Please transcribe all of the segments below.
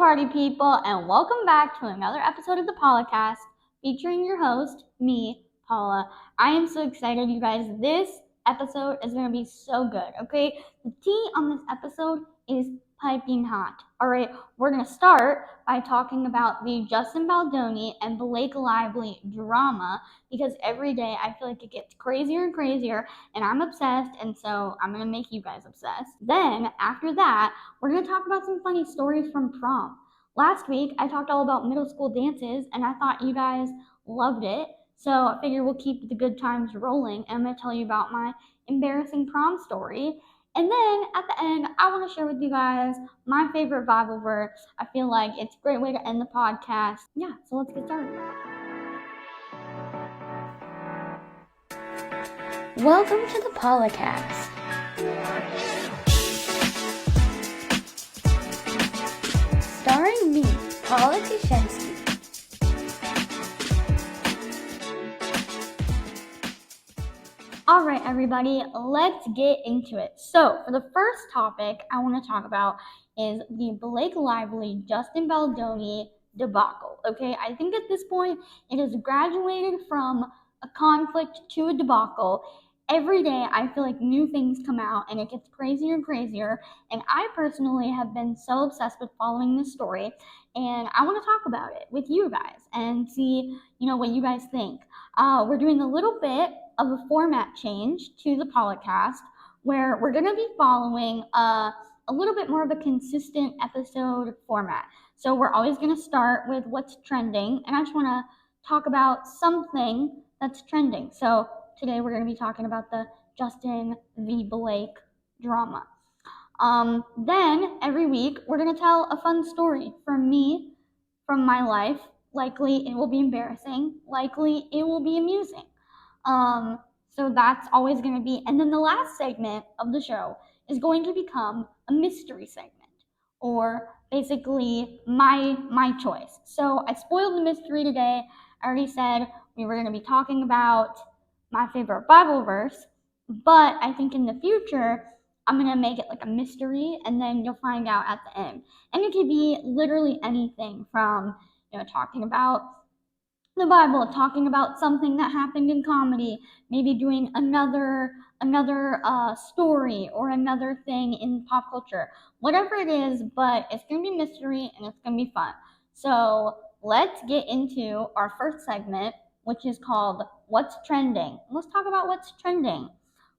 party people, and welcome back to another episode of the podcast featuring your host, me, Paula. I am so excited, you guys. This episode is going to be so good, okay? The tea on this episode is piping hot. All right, we're going to start by talking about the Justin Baldoni and Blake Lively drama because every day I feel like it gets crazier and crazier, and I'm obsessed, and so I'm going to make you guys obsessed. Then, after that, we're going to talk about some funny stories from prom. Last week, I talked all about middle school dances, and I thought you guys loved it. So I figured we'll keep the good times rolling, and I'm going to tell you about my embarrassing prom story. And then at the end, I want to share with you guys my favorite Bible verse. I feel like it's a great way to end the podcast. Yeah, so let's get started. Welcome to the Polycast. Starring me, Paula Kushensky. All right, everybody, let's get into it. So, for the first topic I want to talk about is the Blake Lively, Justin Baldoni debacle. Okay, I think at this point it has graduated from a conflict to a debacle. Every day I feel like new things come out and it gets crazier and crazier. And I personally have been so obsessed with following this story, and I want to talk about it with you guys and see, what you guys think. We're doing a little bit of a format change to the podcast where we're going to be following a little bit more of a consistent episode format. So we're always going to start with what's trending, and I just want to talk about something that's trending. So today we're going to be talking about the Justin v. Blake drama. Then every week we're going to tell a fun story from me, from my life. Likely it will be embarrassing. Likely it will be amusing. So that's always going to be, and then the last segment of the show is going to become a mystery segment, or basically my choice. So I spoiled the mystery today. I already said we were going to be talking about my favorite Bible verse, but I think in the future I'm going to make it like a mystery, and then you'll find out at the end. And it could be literally anything from, talking about the Bible, talking about something that happened in comedy, maybe doing another story or another thing in pop culture, whatever it is, but it's going to be mystery and it's going to be fun. So let's get into our first segment, which is called What's Trending. Let's talk about what's trending,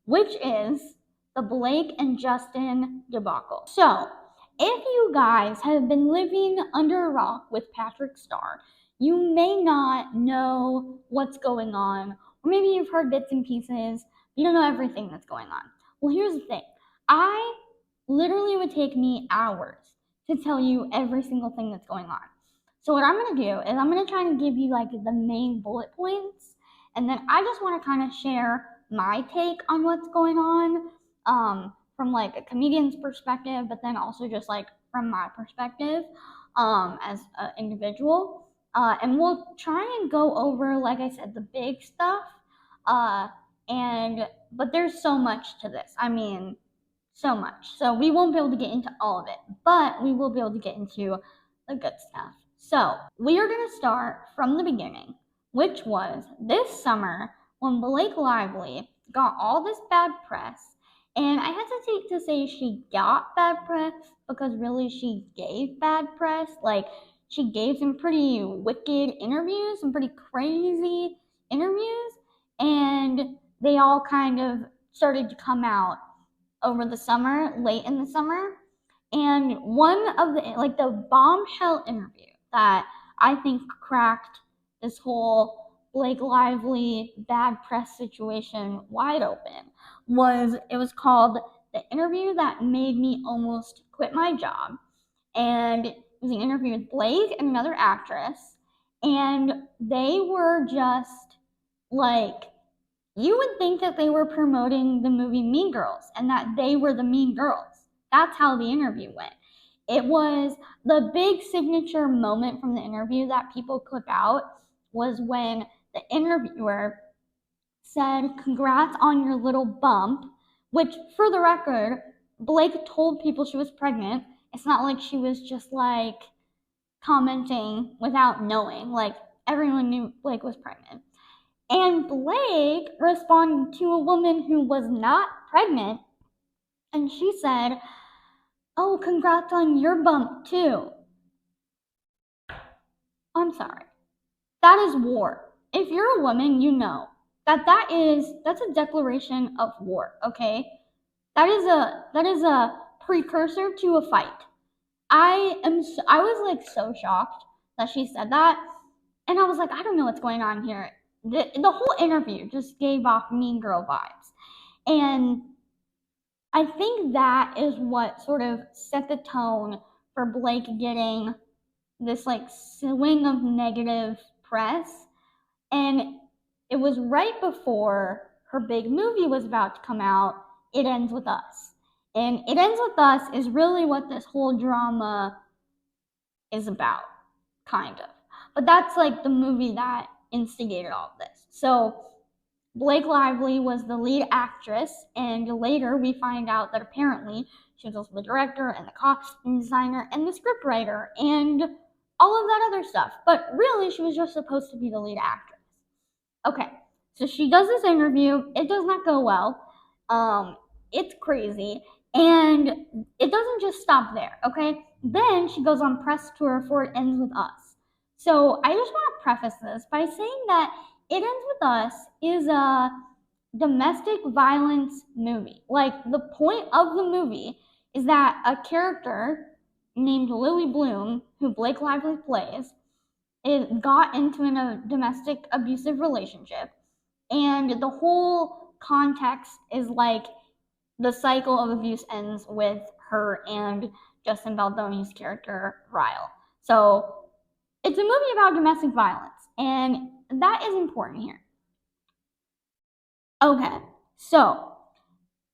which is the Blake and Justin debacle. So if you guys have been living under a rock with Patrick Star, you may not know what's going on, or maybe you've heard bits and pieces, but you don't know everything that's going on. Well, here's the thing. Literally would take me hours to tell you every single thing that's going on. So what I'm going to do is I'm going to try and give you like the main bullet points, and then I just want to kind of share my take on what's going on from like a comedian's perspective, but then also just like from my perspective as an individual. And we'll try and go over, like I said, the big stuff. But there's so much to this. I mean, so much. So we won't be able to get into all of it, but we will be able to get into the good stuff. So we are going to start from the beginning, which was this summer when Blake Lively got all this bad press. And I hesitate to say she got bad press because really she gave bad press. Like, she gave some pretty wicked interviews, some pretty crazy interviews, and they all kind of started to come out over the summer, late in the summer. And one of the bombshell interview that I think cracked this whole Blake Lively bad press situation wide open was called The Interview That Made Me Almost Quit My Job. And it was an interview with Blake and another actress, and they were just like, you would think that they were promoting the movie Mean Girls and that they were the mean girls. That's how the interview went. It was the big signature moment from the interview that people clip out was when the interviewer said, "Congrats on your little bump," which, for the record, Blake told people she was pregnant. It's not like she was just like, commenting without knowing. Like, everyone knew Blake was pregnant. And Blake responded to a woman who was not pregnant, and she said, "Oh, congrats on your bump, too." I'm sorry. That is war. If you're a woman, you know that's a declaration of war, okay? That is a precursor to a fight. I was like so shocked that she said that, and I was like, I don't know what's going on here. The whole interview just gave off mean girl vibes, and I think that is what sort of set the tone for Blake getting this like swing of negative press. And it was right before her big movie was about to come out, It Ends With Us. And It Ends With Us is really what this whole drama is about, kind of. But that's like the movie that instigated all of this. So Blake Lively was the lead actress, and later we find out that apparently she was also the director and the costume designer and the scriptwriter and all of that other stuff. But really, she was just supposed to be the lead actress. Okay, so she does this interview. It does not go well. It's crazy, and it doesn't just stop there. Okay, then she goes on press tour for It Ends With Us. So I just want to preface this by saying that It Ends With Us is a domestic violence movie. Like, the point of the movie is that a character named Lily Bloom, who Blake Lively plays, it got into a domestic abusive relationship, and the whole context is like the cycle of abuse ends with her and Justin Baldoni's character Ryle. So it's a movie about domestic violence, and that is important here. Okay, so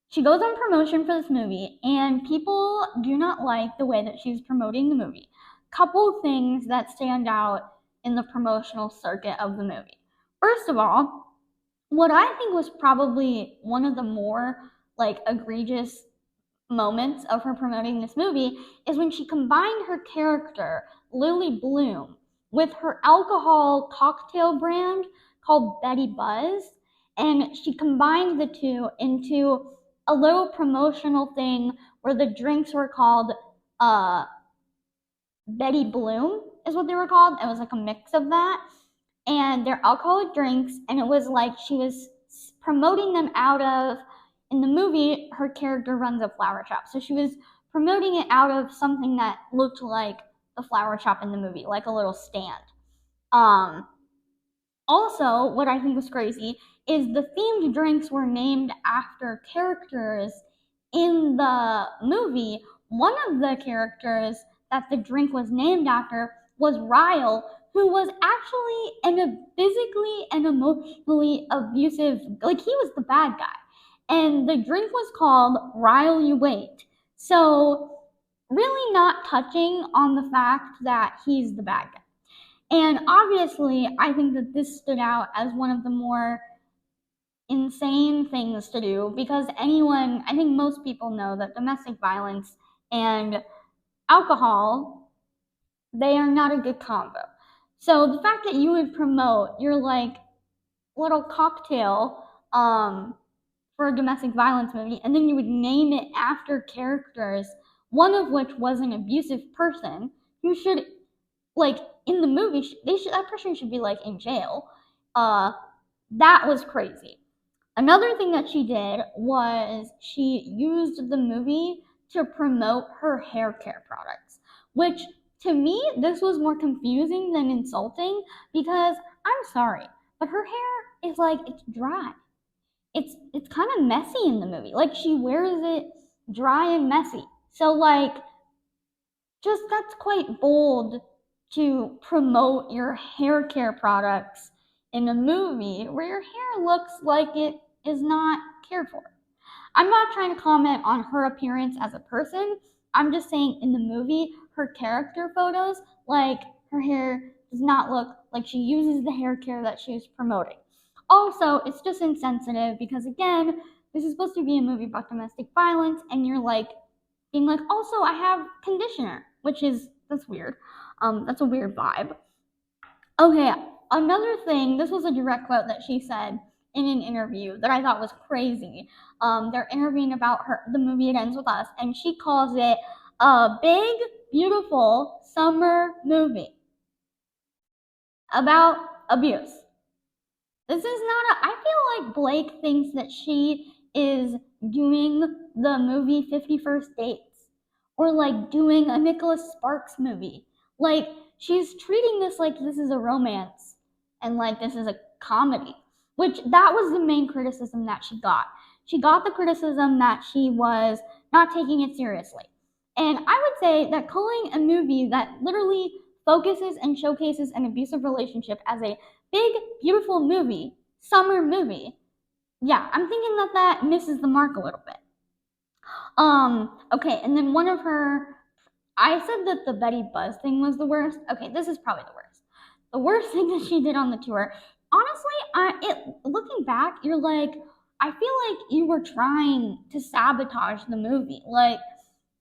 she goes on promotion for this movie, and people do not like the way that she's promoting the movie. Couple things that stand out in the promotional circuit of the movie. First of all, what I think was probably one of the more like egregious moments of her promoting this movie is when she combined her character, Lily Bloom, with her alcohol cocktail brand called Betty Buzz, and she combined the two into a little promotional thing where the drinks were called uh, Betty Bloom, is what they were called. It was like a mix of that. And they're alcoholic drinks, and it was like she was promoting them out of, in the movie, her character runs a flower shop. So she was promoting it out of something that looked like the flower shop in the movie, like a little stand. Um, Also, what I think was crazy is the themed drinks were named after characters in the movie. One of the characters that the drink was named after was Ryle, who was actually physically and emotionally abusive. Like, he was the bad guy. And the drink was called Ryle You Wait. So, really not touching on the fact that he's the bad guy. And obviously, I think that this stood out as one of the more insane things to do because I think most people know that domestic violence and alcohol, they are not a good combo. So the fact that you would promote your like little cocktail for a domestic violence movie and then you would name it after characters, one of which was an abusive person, you should like in the movie that person should be like in jail. That was crazy. Another thing that she did was she used the movie to promote her hair care products, which to me this was more confusing than insulting because I'm sorry, but her hair is like it's dry. It's kind of messy in the movie. Like she wears it dry and messy. So like just that's quite bold to promote your hair care products in a movie where your hair looks like it is not cared for. I'm not trying to comment on her appearance as a person. I'm just saying in the movie, her character photos, like her hair does not look like she uses the hair care that she was promoting. Also, it's just insensitive because again, this is supposed to be a movie about domestic violence and you're like being like, also I have conditioner, which is That's weird. That's a weird vibe. Okay, another thing, this was a direct quote that she said in an interview that I thought was crazy. They're interviewing about the movie It Ends With Us, and she calls it a big, beautiful summer movie about abuse. This is not I feel like Blake thinks that she is doing the movie 50 First Dates or like doing a Nicholas Sparks movie. Like, she's treating this like this is a romance and like this is a comedy, which that was the main criticism that she got. She got the criticism that she was not taking it seriously. And I would say that calling a movie that literally focuses and showcases an abusive relationship as a big, beautiful movie, summer movie, yeah, I'm thinking that that misses the mark a little bit. Okay, and then I said that the Betty Buzz thing was the worst. Okay, this is probably the worst. The worst thing that she did on the tour, honestly, looking back, you're like, I feel like you were trying to sabotage the movie. Like,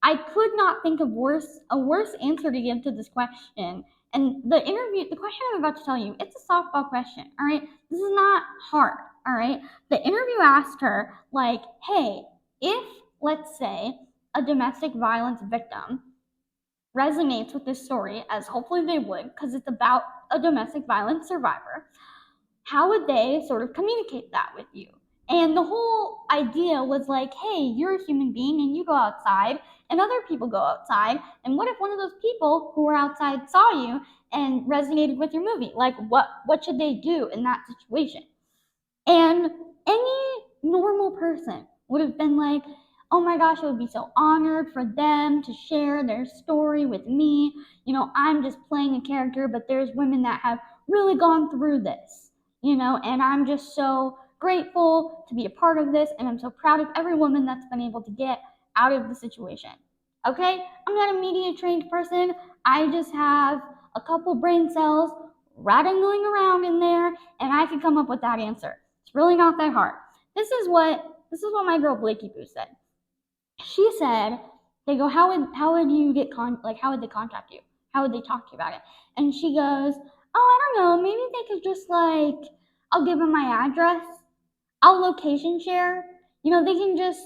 I could not think of a worse answer to give to this question. And the question I'm about to tell you, it's a softball question, all right? This is not hard, all right? The interview asked her, like, hey, if, let's say, a domestic violence victim resonates with this story, as hopefully they would, because it's about a domestic violence survivor, how would they sort of communicate that with you? And the whole idea was like, hey, you're a human being and you go outside and other people go outside. And what if one of those people who were outside saw you and resonated with your movie? Like, what should they do in that situation? And any normal person would have been like, oh my gosh, I would be so honored for them to share their story with me. You know, I'm just playing a character, but there's women that have really gone through this, you know, and I'm just so grateful to be a part of this, and I'm so proud of every woman that's been able to get out of the situation. Okay? I'm not a media trained person. I just have a couple brain cells rattling around in there, and I can come up with that answer. It's really not that hard. This is what my girl Blakey Boo said. She said, they go, how would you get how would they contact you? How would they talk to you about it? And she goes, oh, I don't know, maybe they could just like, I'll give them my address, I'll location share. You know, they can just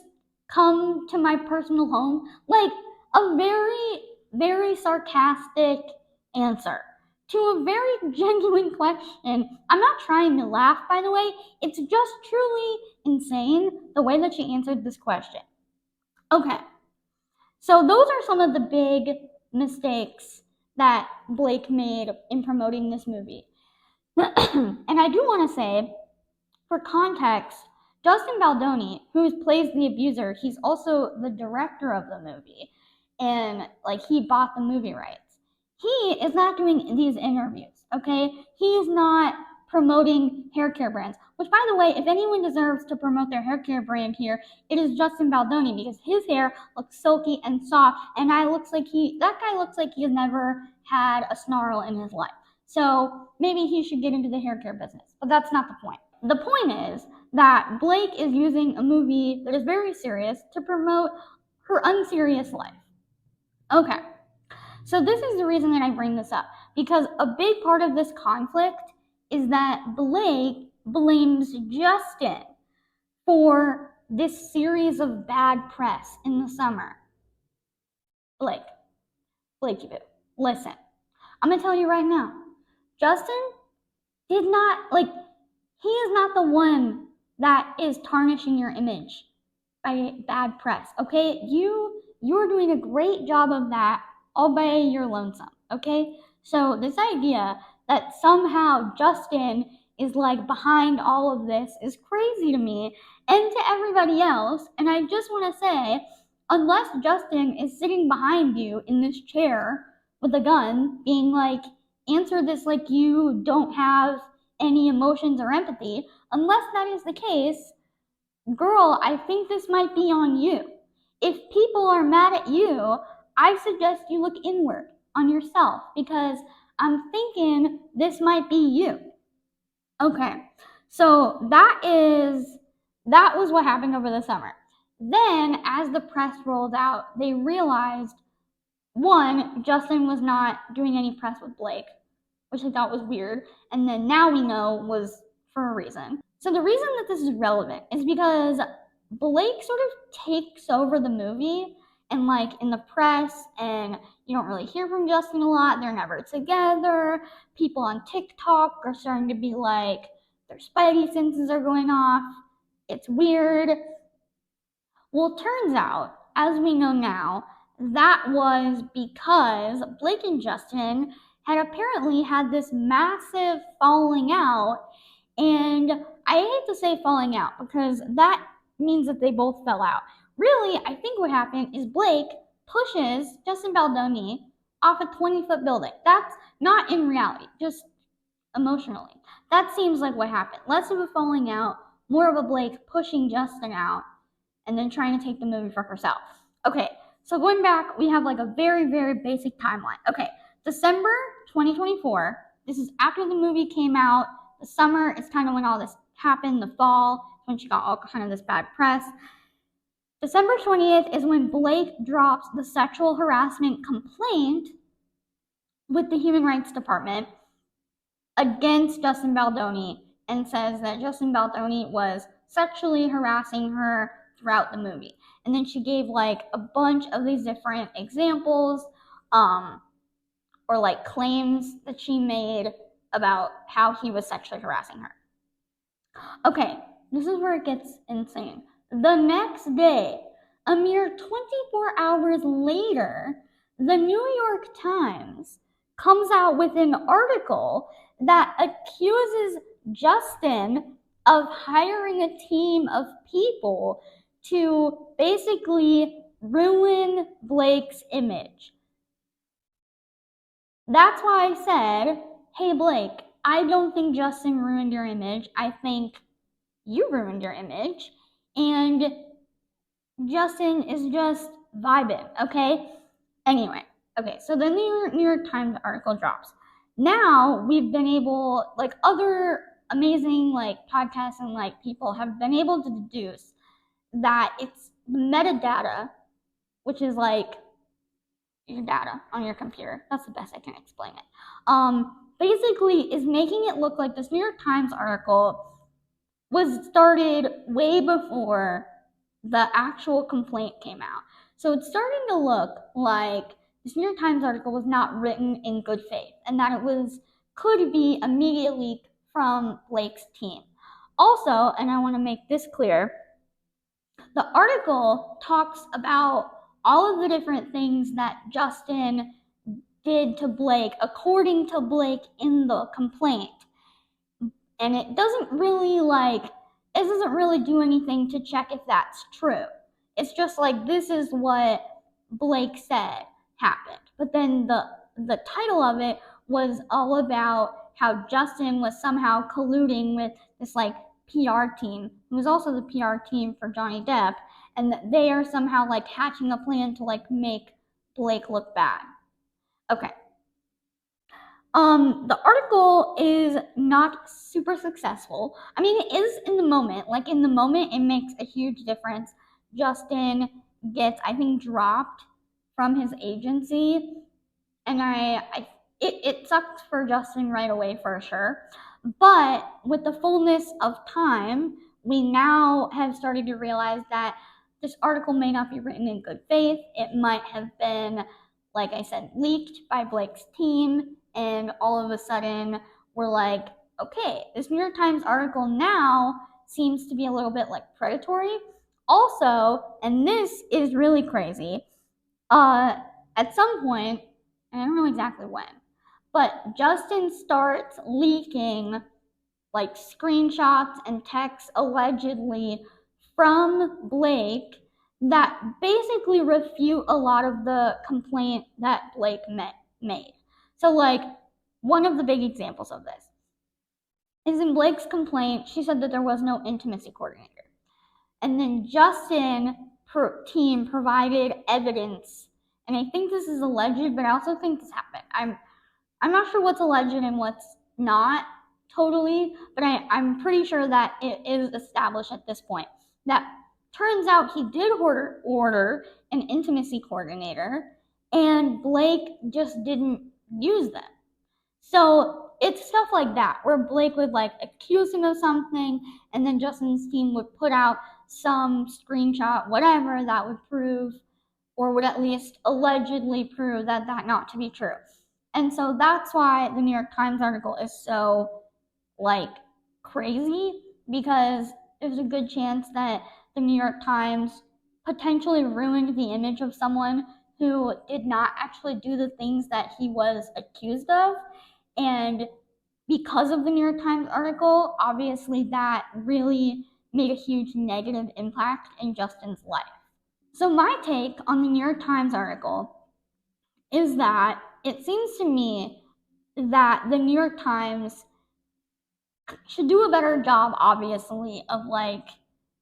come to my personal home. Like, a very, very sarcastic answer to a very genuine question. I'm not trying to laugh, by the way. It's just truly insane the way that she answered this question. Okay, so those are some of the big mistakes that Blake made in promoting this movie. And I do want to say, for context, Justin Baldoni, who plays the abuser, he's also the director of the movie, and like he bought the movie rights. He is not doing these interviews, okay? He is not promoting hair care brands, which, by the way, if anyone deserves to promote their hair care brand here, it is Justin Baldoni, because his hair looks silky and soft, and that guy looks like he has never had a snarl in his life. So maybe he should get into the hair care business, but that's not the point. The point is that Blake is using a movie that is very serious to promote her unserious life. Okay, so this is the reason that I bring this up, because a big part of this conflict is that Blake blames Justin for this series of bad press in the summer. Blakey Boo, listen, I'm gonna tell you right now, Justin did not, he is not the one that is tarnishing your image by bad press, okay? You're doing a great job of that all by your lonesome, okay? So this idea that somehow Justin is like behind all of this is crazy to me and to everybody else. And I just want to say, unless Justin is sitting behind you in this chair with a gun being like, answer this like you don't have any emotions or empathy, unless that is the case, girl, I think this might be on you. If people are mad at you, I suggest you look inward on yourself, because I'm thinking this might be you. Okay, so that was what happened over the summer. Then, as the press rolled out, they realized one, Justin was not doing any press with Blake, which I thought was weird, and then now we know was for a reason. So the reason that this is relevant is because Blake sort of takes over the movie, and like in the press, and you don't really hear from Justin a lot. They're never together. People on TikTok are starting to be like, their spidey senses are going off. It's weird. Well, it turns out, as we know now, that was because Blake and Justin had apparently had this massive falling out. And I hate to say falling out because that means that they both fell out. Really, I think what happened is Blake pushes Justin Baldoni off a 20-foot building. That's not in reality, just emotionally. That seems like what happened. Less of a falling out, more of a Blake pushing Justin out and then trying to take the movie for herself. Okay, so going back, we have like a very, very basic timeline. Okay, December 2024. This is after the movie came out. The summer is kind of when all this happened. The fall, when she got all kind of this bad press. December 20th is when Blake drops the sexual harassment complaint with the Human Rights Department against Justin Baldoni and says that Justin Baldoni was sexually harassing her throughout the movie. And then she gave like a bunch of these different examples or like claims that she made about how he was sexually harassing her. Okay, this is where it gets insane. The next day, a mere 24 hours later, the New York Times comes out with an article that accuses Justin of hiring a team of people to basically ruin Blake's image. That's why I said, hey, Blake, I don't think Justin ruined your image. I think you ruined your image. And Justin is just vibing, okay? Anyway, okay, so the New York Times article drops. Now we've been able, like other amazing like podcasts and like people have been able to deduce that it's the metadata, which is like your data on your computer. That's the best I can explain it. Basically is making it look like this New York Times article was started way before the actual complaint came out. So it's starting to look like this New York Times article was not written in good faith and that it could be a media leak from Blake's team. Also, and I want to make this clear, the article talks about all of the different things that Justin did to Blake according to Blake in the complaint. And it doesn't really do anything to check if that's true. It's just like this is what Blake said happened. But then the title of it was all about how Justin was somehow colluding with this like PR team, who was also the PR team for Johnny Depp, and that they are somehow like hatching a plan to like make Blake look bad. Okay. The article is not super successful. I mean, it is in the moment. Like in the moment, it makes a huge difference. Justin gets, I think, dropped from his agency, and it sucks for Justin right away for sure. But with the fullness of time, we now have started to realize that this article may not be written in good faith. It might have been, like I said, leaked by Blake's team, and all of a sudden we're like, okay, this New York Times article now seems to be a little bit like predatory. Also, and this is really crazy, at some point, and I don't know exactly when, but Justin starts leaking like screenshots and texts allegedly from Blake that basically refute a lot of the complaint that Blake made. So, like, one of the big examples of this is in Blake's complaint, she said that there was no intimacy coordinator. And then Justin team provided evidence, and I think this is alleged, but I also think this happened. I'm not sure what's alleged and what's not totally, but I'm pretty sure that it is established at this point. That turns out he did order an intimacy coordinator, and Blake just didn't use them. So it's stuff like that where Blake would like accuse him of something, and then Justin's team would put out some screenshot, whatever, that would prove, or would at least allegedly prove that not to be true. And so that's why the New York Times article is so like crazy, because there's a good chance that the New York Times potentially ruined the image of someone who did not actually do the things that he was accused of. And because of the New York Times article, obviously that really made a huge negative impact in Justin's life. So, my take on the New York Times article is that it seems to me that the New York Times should do a better job, obviously, of like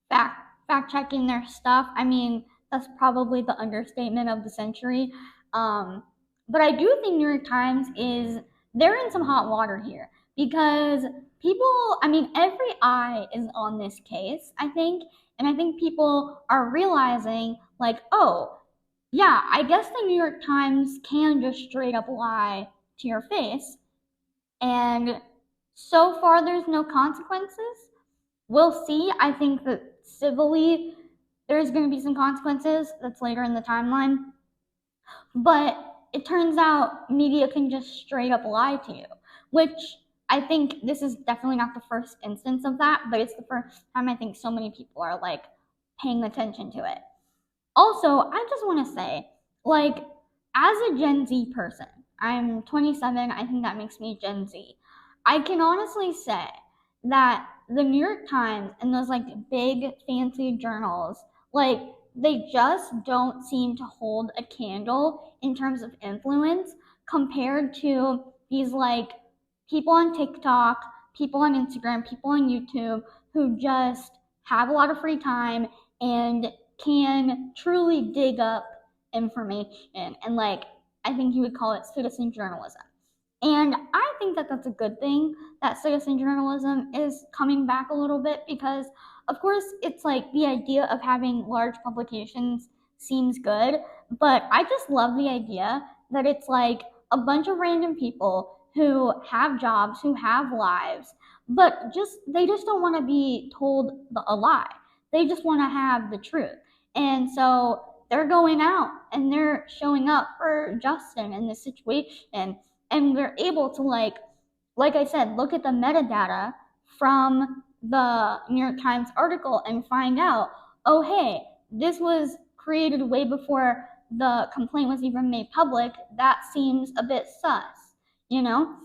fact checking their stuff. I mean, that's probably the understatement of the century. But I do think New York Times they're in some hot water here, because people, I mean, every eye is on this case, I think, and I think people are realizing like, oh, yeah, I guess the New York Times can just straight up lie to your face, and so far there's no consequences. We'll see. I think that civilly there's going to be some consequences. That's later in the timeline. But it turns out media can just straight up lie to you, which I think this is definitely not the first instance of that, but it's the first time I think so many people are like paying attention to it. Also, I just want to say, like, as a Gen Z person, I'm 27, I think that makes me Gen Z. I can honestly say that the New York Times and those like big fancy journals, like, they just don't seem to hold a candle in terms of influence compared to these like people on TikTok, people on Instagram, people on YouTube who just have a lot of free time and can truly dig up information, and like, I think you would call it citizen journalism. And I think that that's a good thing that citizen journalism is coming back a little bit, because of course it's like the idea of having large publications seems good, but I just love the idea that it's like a bunch of random people who have jobs, who have lives, but they just don't want to be told a lie. They just want to have the truth. And so they're going out and they're showing up for Justin in this situation, and they're able to like I said, look at the metadata from the New York Times article and find out, oh hey, this was created way before the complaint was even made public. That seems a bit sus, you know?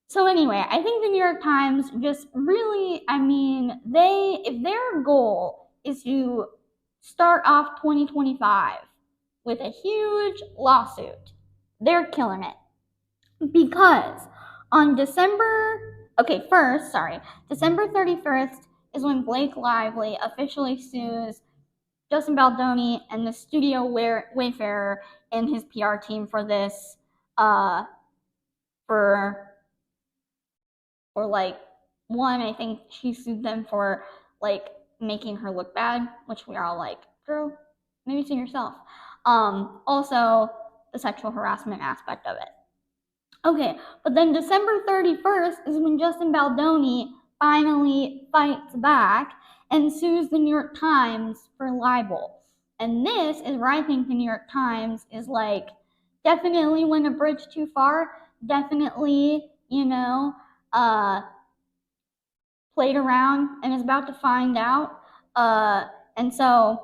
So anyway, I think the New York Times just really, I mean, if their goal is to start off 2025 with a huge lawsuit, they're killing it. Because on December 31st is when Blake Lively officially sues Justin Baldoni and the studio Wayfarer and his PR team for this, for like, one, I think she sued them for like making her look bad, which we are all like, girl, maybe sue yourself. Also the sexual harassment aspect of it. Okay, but then December 31st is when Justin Baldoni finally fights back and sues the New York Times for libel. And this is where I think the New York Times is like, definitely went a bridge too far, definitely, played around and is about to find out. And so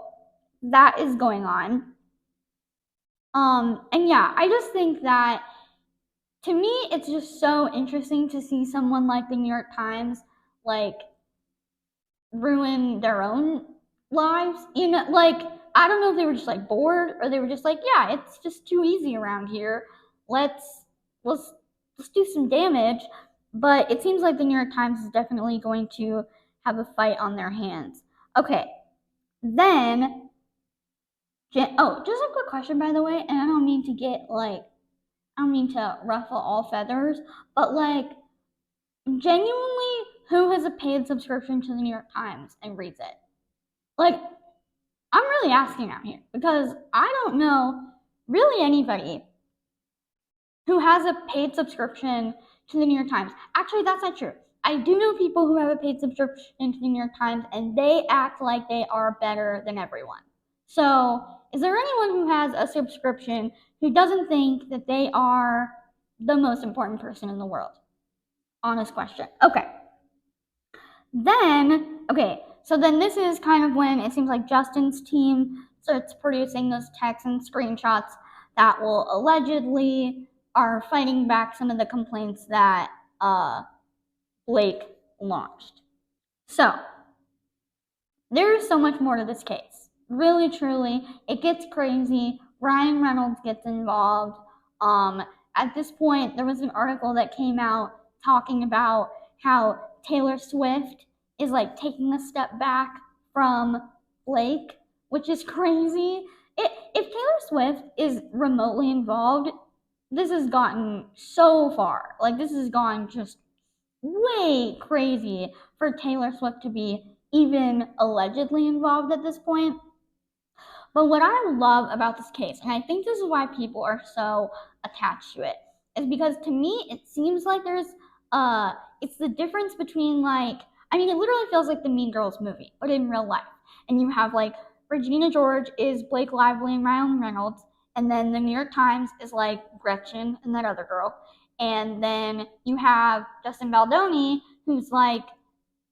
that is going on. And yeah, I just think that, to me, it's just so interesting to see someone like the New York Times like ruin their own lives. Like, I don't know if they were just like bored, or they were just like, yeah, it's just too easy around here. Let's let's let's do some damage. But it seems like the New York Times is definitely going to have a fight on their hands. Okay, then just a quick question, by the way, and I don't mean to ruffle all feathers, but like, genuinely, who has a paid subscription to the New York Times and reads it? Like, I'm really asking out here, because I don't know really anybody who has a paid subscription to the New York Times. Actually, that's not true. I do know people who have a paid subscription to the New York Times and they act like they are better than everyone. So, is there anyone who has a subscription who doesn't think that they are the most important person in the world? Honest question. So then this is kind of when it seems like Justin's team starts producing those texts and screenshots that will allegedly are fighting back some of the complaints that Blake launched. So there's so much more to this case. Really, truly, it gets crazy. Ryan Reynolds gets involved. At this point, there was an article that came out talking about how Taylor Swift is like taking a step back from Blake, which is crazy. If Taylor Swift is remotely involved, this has gotten so far. Like, this has gone just way crazy for Taylor Swift to be even allegedly involved at this point. But what I love about this case, and I think this is why people are so attached to it, is because to me it seems like it's the difference between like, I mean, it literally feels like the Mean Girls movie, but in real life. And you have like Regina George is Blake Lively and Ryan Reynolds, and then the New York Times is like Gretchen and that other girl. And then you have Justin Baldoni, who's like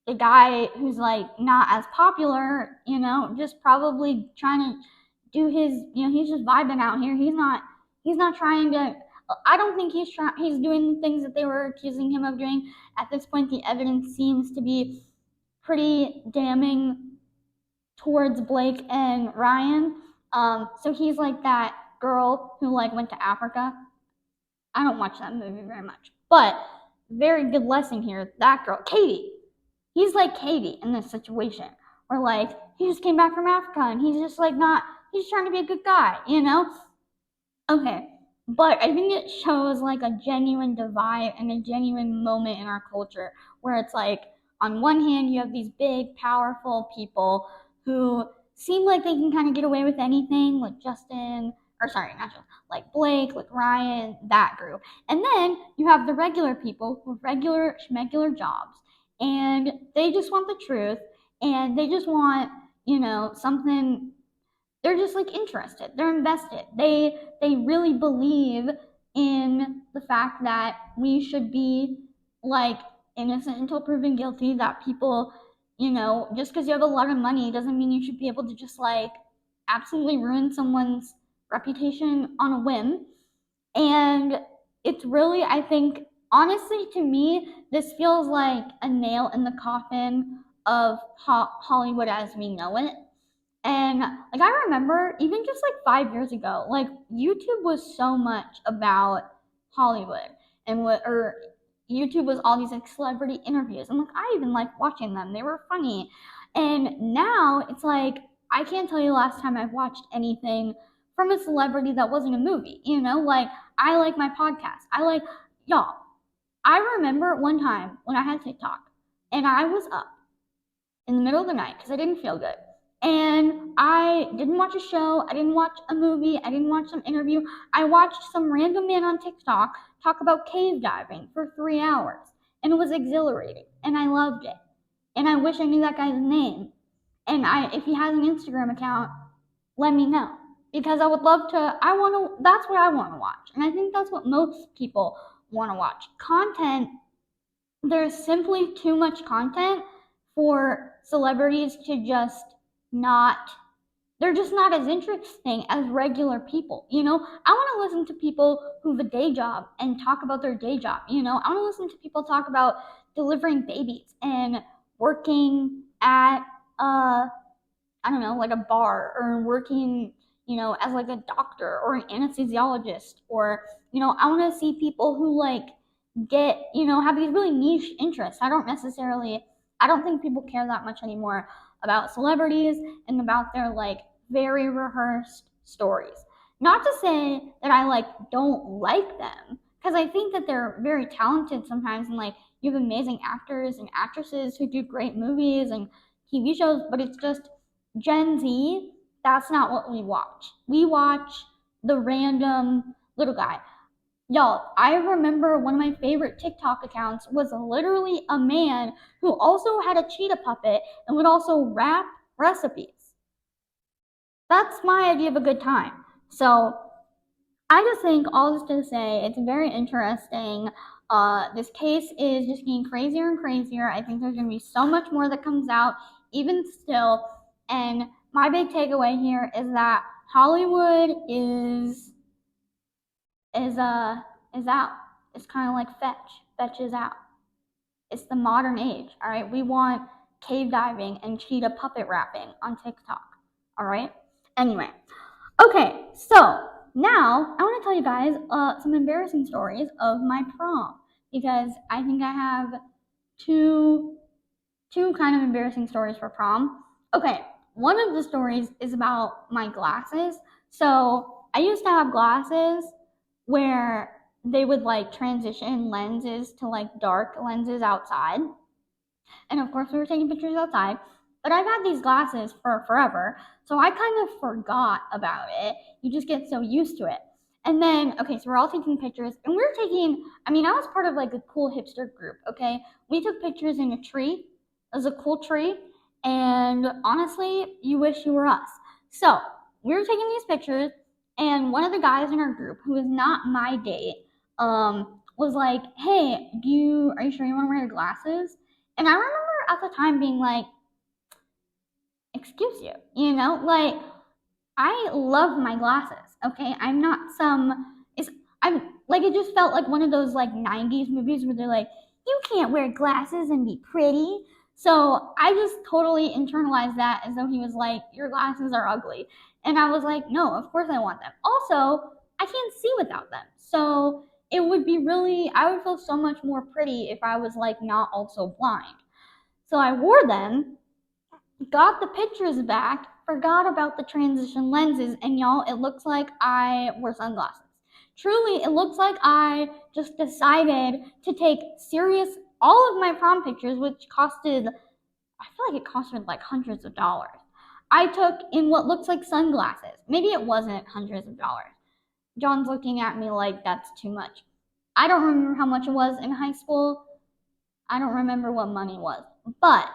the guy who's like not as popular, just probably trying to do his, he's just vibing out here. He's not trying to. I don't think he's doing the things that they were accusing him of doing. At this point, the evidence seems to be pretty damning towards Blake and Ryan. So he's like that girl who like went to Africa. I don't watch that movie very much, but very good lesson here. That girl, Katie, he's like Katie in this situation, where like he just came back from Africa and he's just like not, he's trying to be a good guy. Okay, but I think it shows like a genuine divide and a genuine moment in our culture where it's like, on one hand, you have these big, powerful people who seem like they can kind of get away with anything, like Justin, or sorry, not Justin, like Blake, like Ryan, that group. And then you have the regular people with regular schmegular jobs, and they just want the truth, and they just want, something. They're just like interested, they're invested, they really believe in the fact that we should be like innocent until proven guilty, that people, just because you have a lot of money doesn't mean you should be able to just like absolutely ruin someone's reputation on a whim. And it's really, I think, honestly, to me, this feels like a nail in the coffin of Hollywood as we know it. And like, I remember even just like 5 years ago, like YouTube was so much about Hollywood, and YouTube was all these like celebrity interviews, and like I even liked watching them. They were funny. And now it's like, I can't tell you the last time I've watched anything from a celebrity that wasn't a movie. Like, I like my podcast. Y'all. I remember one time when I had TikTok and I was up in the middle of the night because I didn't feel good. And I didn't watch a show, I didn't watch a movie, I didn't watch some interview. I watched some random man on TikTok talk about cave diving for 3 hours. And it was exhilarating. And I loved it. And I wish I knew that guy's name. And if he has an Instagram account, let me know. Because I would love to, that's what I want to watch. And I think that's what most people want to watch. Content, there's simply too much content for celebrities to just not, they're just not as interesting as regular people. I want to listen to people who have a day job and talk about their day job. I want to listen to people talk about delivering babies and working at I don't know, like a bar, or working, as like a doctor or an anesthesiologist, or, I want to see people who like have these really niche interests. I don't think people care that much anymore about celebrities and about their like very rehearsed stories. Not to say that I like don't like them, because I think that they're very talented sometimes, and like you have amazing actors and actresses who do great movies and TV shows, but it's just Gen Z, that's not what we watch. We watch the random little guy. Y'all, I remember one of my favorite TikTok accounts was literally a man who also had a cheetah puppet and would also rap recipes. That's my idea of a good time. So I just think all this to say it's very interesting. This case is just getting crazier and crazier. I think there's going to be so much more that comes out, even still. And my big takeaway here is that Hollywood is out. It's kind of like Fetch is out. It's the modern age. All right, we want cave diving and cheetah puppet rapping on TikTok. All right. Anyway, okay, so now I want to tell you guys some embarrassing stories of my prom because I think I have two kind of embarrassing stories for prom. Okay, one of the stories is about my glasses. So I used to have glasses where they would like transition lenses to like dark lenses outside. And of course, we were taking pictures outside. But I've had these glasses for forever, so I kind of forgot about it. You just get so used to it. And then, okay, so we're all taking pictures, and we're taking, I mean, I was part of like a cool hipster group, okay? We took pictures in a tree. It was a cool tree, and honestly, you wish you were us. So we were taking these pictures, and one of the guys in our group, who is not my date, was like, "Hey, are you sure you want to wear your glasses?" And I remember at the time being like, excuse you, like I love my glasses, okay? I'm not I'm like, it just felt like one of those like 90s movies where they're like, you can't wear glasses and be pretty. So I just totally internalized that as though he was like, your glasses are ugly. And I was like, no, of course I want them. Also, I can't see without them. So it would be I would feel so much more pretty if I was like not also blind. So I wore them, got the pictures back, forgot about the transition lenses, and y'all, it looks like I wore sunglasses. Truly, it looks like I just decided to take all of my prom pictures, which costed, I feel like it costed like hundreds of dollars. I took in what looks like sunglasses. Maybe it wasn't hundreds of dollars. John's looking at me like that's too much. I don't remember how much it was in high school. I don't remember what money was. But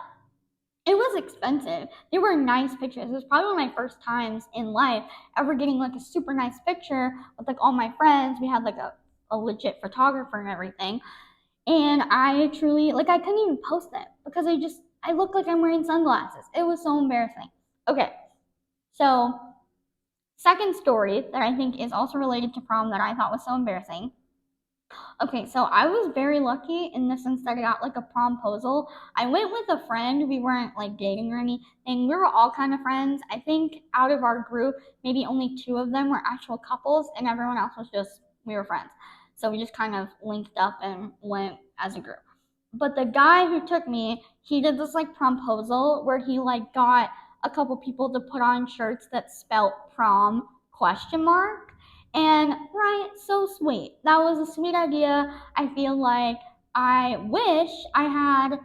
it was expensive. They were nice pictures. It was probably one of my first times in life ever getting like a super nice picture with like all my friends. We had like a legit photographer and everything. And I truly, like, I couldn't even post it because I look like I'm wearing sunglasses. It was so embarrassing. Okay, so second story that I think is also related to prom that I thought was so embarrassing. Okay, so I was very lucky in the sense that I got like a promposal. I went with a friend. We weren't like dating or anything. We were all kind of friends. I think out of our group, maybe only two of them were actual couples, and everyone else was just, we were friends. So we just kind of linked up and went as a group. But the guy who took me, he did this like promposal where he like got a couple people to put on shirts that spelt prom question mark. And right, so sweet. That was a sweet idea. I feel like I wish I had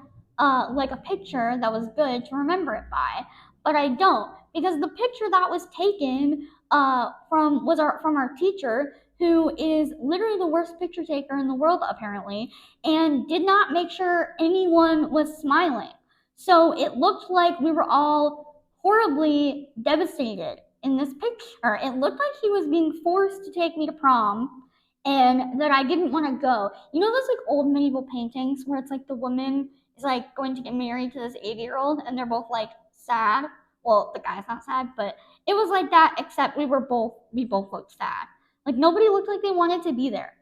like a picture that was good to remember it by, but I don't because the picture that was taken from our teacher, who is literally the worst picture taker in the world apparently, and did not make sure anyone was smiling. So it looked like we were all horribly devastated in this picture. It looked like he was being forced to take me to prom and that I didn't want to go. You know those like old medieval paintings where it's like the woman is like going to get married to this 80-year-old and they're both like sad? Well, the guy's not sad, but it was like that, except we both looked sad. Like nobody looked like they wanted to be there.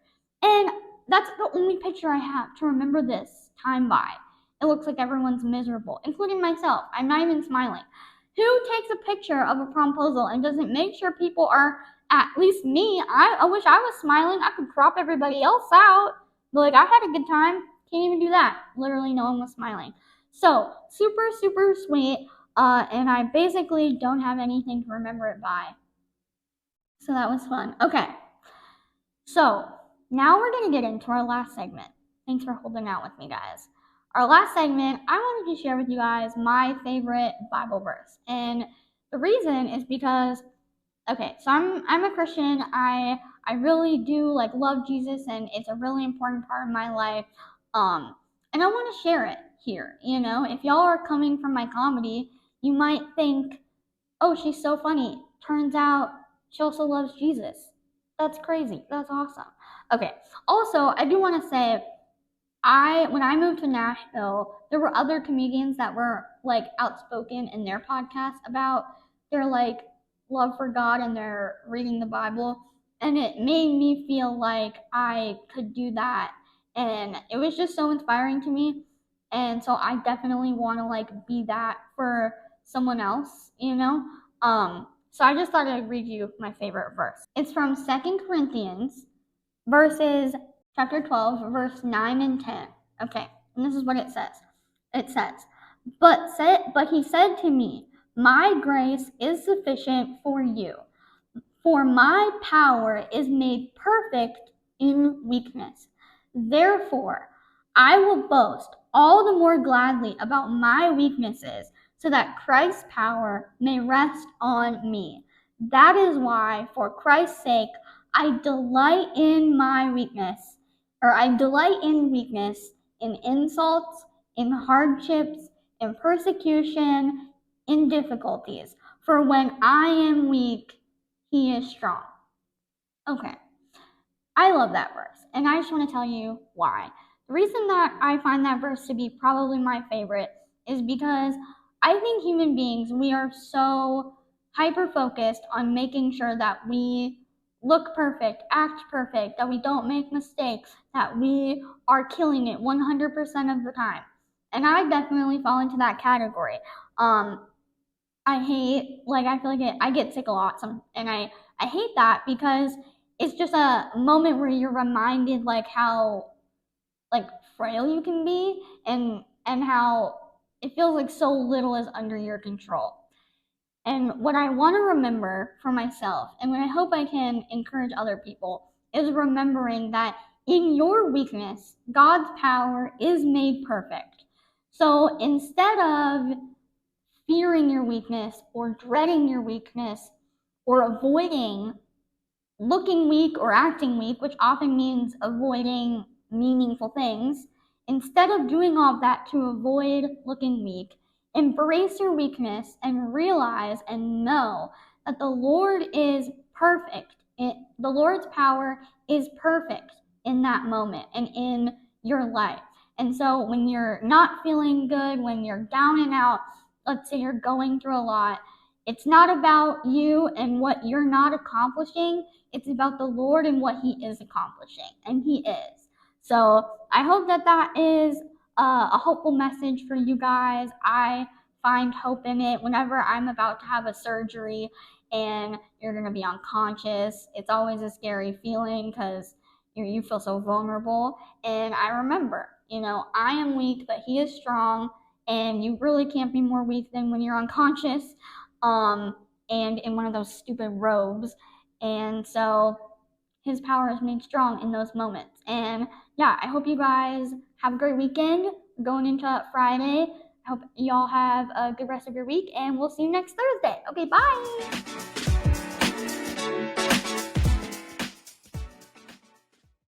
And that's the only picture I have to remember this time by. It looks like everyone's miserable, including myself. I'm not even smiling. Who takes a picture of a promposal and doesn't make sure people are, at least me, I wish I was smiling. I could crop everybody else out. But like, I had a good time. Can't even do that. Literally no one was smiling. So super, super sweet. And I basically don't have anything to remember it by. So that was fun. Okay. So now we're going to get into our last segment. Thanks for holding out with me, guys. Our last segment, I wanted to share with you guys my favorite Bible verse. And the reason is because Okay, so I'm a Christian. I really do like love Jesus, and it's a really important part of my life. And I want to share it here. If y'all are coming from my comedy, you might think, oh, she's so funny. Turns out she also loves Jesus. That's crazy. That's awesome. Okay. Also, I do want to say when I moved to Nashville, there were other comedians that were like outspoken in their podcast about their like love for God and their reading the Bible, and it made me feel like I could do that, and it was just so inspiring to me, and so I definitely want to like be that for someone else. So I just thought I'd read you my favorite verse. It's from 2 Corinthians verses chapter 12, verse 9 and 10. Okay, and this is what it says. It says, but he said to me, my grace is sufficient for you, for my power is made perfect in weakness. Therefore, I will boast all the more gladly about my weaknesses, so that Christ's power may rest on me. That is why, for Christ's sake, I delight in my weakness, or I delight in weakness, in insults, in hardships, in persecution, in difficulties. For when I am weak, he is strong. Okay, I love that verse, and I just want to tell you why. The reason that I find that verse to be probably my favorite is because I think human beings, we are so hyper focused on making sure that we look perfect, act perfect, that we don't make mistakes, that we are killing it 100% of the time. And I definitely fall into that category. I feel like I get sick a lot, and I hate that because it's just a moment where you're reminded like how like frail you can be, and how it feels like so little is under your control. And what I want to remember for myself, and what I hope I can encourage other people, is remembering that in your weakness, God's power is made perfect. So instead of fearing your weakness or dreading your weakness or avoiding looking weak or acting weak, which often means avoiding meaningful things, instead of doing all of that to avoid looking weak, embrace your weakness and realize and know that the Lord is perfect. The Lord's power is perfect in that moment and in your life. And so when you're not feeling good, when you're down and out, let's say you're going through a lot, it's not about you and what you're not accomplishing. It's about the Lord and what He is accomplishing, and He is. So I hope that is a hopeful message for you guys. I find hope in it whenever I'm about to have a surgery and you're going to be unconscious. It's always a scary feeling because you feel so vulnerable. And I remember, I am weak, but He is strong, and you really can't be more weak than when you're unconscious and in one of those stupid robes. And so His power is made strong in those moments. And yeah, I hope you guys have a great weekend. We're going into Friday. I hope y'all have a good rest of your week, and we'll see you next Thursday. Okay, bye.